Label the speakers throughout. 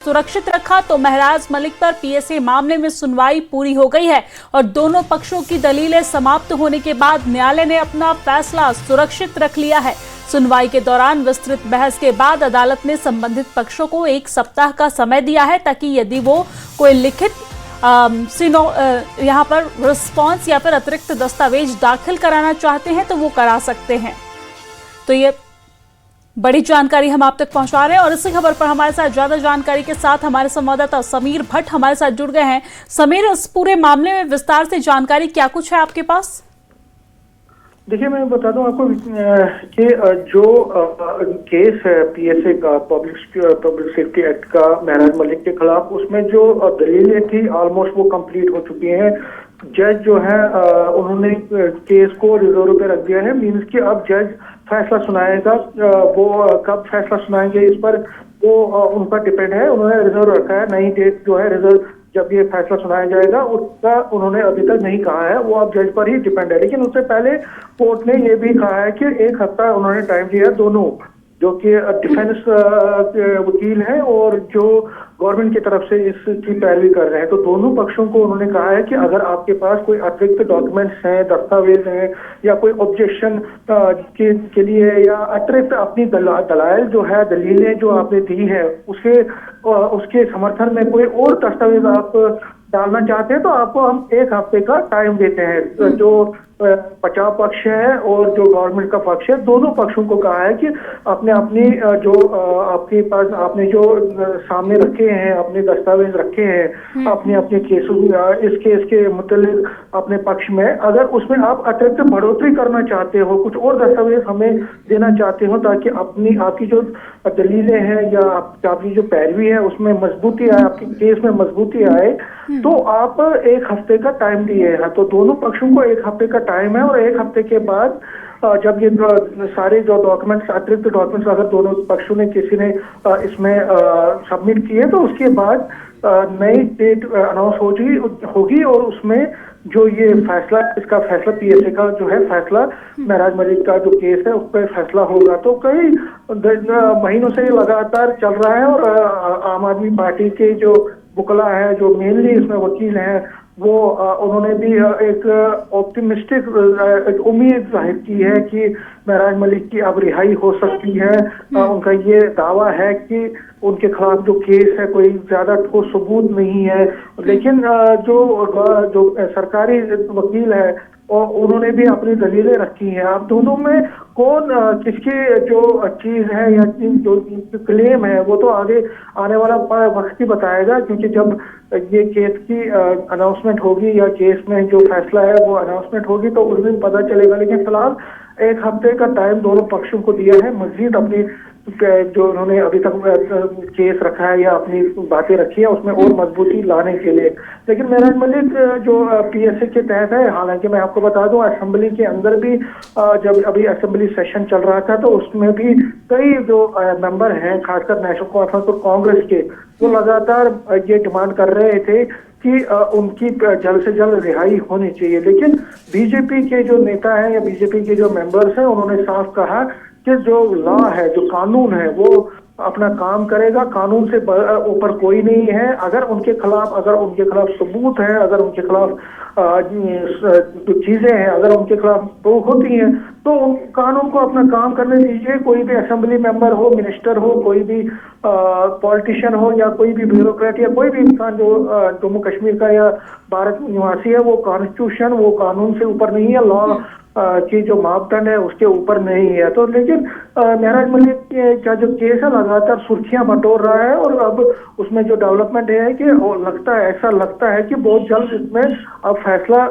Speaker 1: सुरक्षित रखा तो महराज मलिक पर पीएसए मामले में सुनवाई पूरी हो गई है और दोनों पक्षों की दलीलें समाप्त होने के बाद न्यायालय ने अपना फैसला सुरक्षित रख लिया है। सुनवाई के दौरान विस्तृत बहस के बाद अदालत ने संबंधित पक्षों को 1 सप्ताह का समय दिया है ताकि यदि वो कोई लिखित यहाँ पर रिस्पॉन्स या फिर अतिरिक्त दस्तावेज दाखिल कराना चाहते हैं तो वो करा सकते हैं। तो ये बड़ी जानकारी हम आप तक पहुंचा रहे हैं और इसी खबर पर हमारे साथ ज्यादा जानकारी के साथ हमारे संवाददाता समीर भट्ट हमारे साथ जुड़ गए हैं। समीर, इस पूरे मामले में विस्तार से जानकारी क्या कुछ है आपके पास?
Speaker 2: देखिए, मैं बता दूं आपको कि जो केस है पीएसए का, पब्लिक सेफ्टी एक्ट का महराज मलिक के खिलाफ, उसमें जो दलीलें थी ऑलमोस्ट वो कंप्लीट हो चुकी हैं। जज जो है उन्होंने केस को रिजर्व पे रख दिया है। मींस कि अब जज फैसला सुनाएगा। वो कब फैसला सुनाएंगे इस पर वो उनका डिपेंड है। उन्होंने रिजर्व रखा है। नई डेट जो है रिजर्व जब ये फैसला सुनाया जाएगा उसका उन्होंने अभी तक नहीं कहा है। वो अब जज पर ही डिपेंड है। लेकिन उससे पहले कोर्ट ने ये भी कहा है कि 1 हफ्ता उन्होंने टाइम दिया, दोनों जो कि डिफेंस वकील हैं और जो गवर्नमेंट की तरफ से इसकी पैरवी कर रहे हैं, तो दोनों पक्षों को उन्होंने कहा है कि अगर आपके पास कोई अतिरिक्त डॉक्यूमेंट्स हैं, दस्तावेज हैं या कोई ऑब्जेक्शन के लिए या अतिरिक्त अपनी दलाइल जो है, दलीलें जो आपने दी है उसके समर्थन में कोई और दस्तावेज आप डालना चाहते हैं तो आपको हम 1 हफ्ते का टाइम देते हैं। जो बचाव पक्ष है और जो गवर्नमेंट का पक्ष है, दोनों पक्षों को कहा है कि अपने अपनी जो आपके पास आपने जो सामने रखे हैं, अपने दस्तावेज रखे हैं अपने अपने केसों इस केस के मुतालिक अपने पक्ष में, अगर उसमें आप अतिरिक्त बढ़ोतरी करना चाहते हो, कुछ और दस्तावेज हमें देना चाहते हो ताकि आपकी जो दलीलें हैं या आपकी जो पैरवी है उसमें मजबूती आए, आपके केस में मजबूती आए, तो आप 1 हफ्ते का टाइम दिए हैं। तो दोनों पक्षों को 1 हफ्ते का टाइम है और 1 हफ्ते के बाद जब ये सारे जो डॉक्यूमेंट्स, अतिरिक्त डॉक्यूमेंट्स अगर दोनों पक्षों ने किसी ने इसमें सबमिट किए तो उसके बाद नई डेट अनाउंस होगी और उसमें जो ये फैसला, इसका फैसला पीएसए का जो है फैसला महराज मलिक का जो केस है उस पर फैसला होगा। तो कई महीनों से लगातार चल रहा है और आम आदमी पार्टी के जो वकला है, जो मेनली इसमें वकील हैं, वो उन्होंने भी एक ऑप्टिमिस्टिक उम्मीद जाहिर की है कि महराज मलिक की अब रिहाई हो सकती है। उनका ये दावा है कि उनके खिलाफ जो केस है कोई ज्यादा ठोस सबूत नहीं है। लेकिन जो सरकारी वकील है और उन्होंने भी अपनी दलीलें रखी हैं। अब दोनों में कौन किसकी जो चीज है या जो क्लेम है वो तो आगे आने वाला वक्त ही बताएगा, क्योंकि जब ये केस की अनाउंसमेंट होगी या केस में जो फैसला है वो अनाउंसमेंट होगी तो उस दिन पता चलेगा। लेकिन फिलहाल 1 हफ्ते का टाइम दोनों पक्षों को दिया है मजीद अपनी जो उन्होंने अभी तक केस रखा है या अपनी बातें रखी है उसमें और मजबूती लाने के लिए। लेकिन महराज मलिक जो पीएसए के तहत है, हालांकि मैं आपको बता दूं असेंबली के अंदर भी जब अभी असेंबली सेशन चल रहा था तो उसमें भी कई जो मेंबर हैं, खासकर नेशनल कॉन्फ्रेंस और कांग्रेस के, वो लगातार ये डिमांड कर रहे थे कि उनकी जल्द से जल्द रिहाई होनी चाहिए। लेकिन बीजेपी के जो नेता हैं या बीजेपी के जो मेंबर्स हैं उन्होंने साफ कहा कि जो लॉ है, जो कानून है, वो अपना काम करेगा, कानून से ऊपर कोई नहीं है। अगर उनके खिलाफ सबूत है, अगर उनके खिलाफ जो चीजें हैं, अगर उनके खिलाफ प्रूफ होती हैं तो उन कानून को अपना काम करने दीजिए। कोई भी असेंबली मेंबर हो, मिनिस्टर हो, कोई भी पॉलिटिशियन हो या कोई भी ब्यूरोक्रेट या कोई भी इंसान जो जम्मू कश्मीर का या भारत निवासी है, वो कॉन्स्टिट्यूशन, वो कानून से ऊपर नहीं है, लॉ की जो मापदंड है उसके ऊपर नहीं है। तो लेकिन महराज मलिक का जो केस है लगातार सुर्खियां बटोर रहा है और अब उसमें जो डेवलपमेंट है कि ऐसा लगता है कि बहुत जल्द इसमें अब फैसला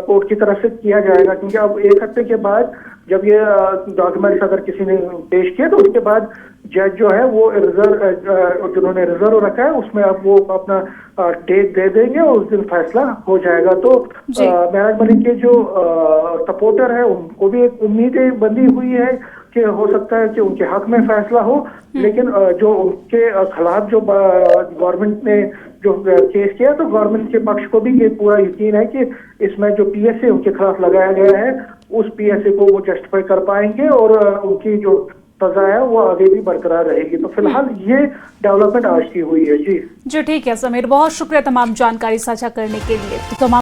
Speaker 2: कोर्ट की तरफ से किया जाएगा, क्योंकि अब 1 हफ्ते के बाद जब ये डॉक्यूमेंट्स अगर किसी ने पेश किए तो उसके बाद जज जो है वो जिन्होंने रिजर्व रखा है उसमें अब वो अपना डेट दे देंगे और उस दिन फैसला हो जाएगा। तो महराज मलिक के जो सपोर्टर है उनको भी एक उम्मीदें बंधी हुई है कि हो सकता है कि उनके हक में फैसला हो। लेकिन जो उनके खिलाफ जो गवर्नमेंट ने जो केस किया तो गवर्नमेंट के पक्ष को भी ये पूरा यकीन है कि इसमें जो पीएसए उनके खिलाफ लगाया गया है उस पीएसए को वो जस्टिफाई कर पाएंगे और उनकी जो सजा है वो आगे भी बरकरार रहेगी। तो फिलहाल ये डेवलपमेंट आज की हुई है। जी
Speaker 1: ठीक है समीर, बहुत शुक्रिया तमाम जानकारी साझा करने के लिए। तो तमाम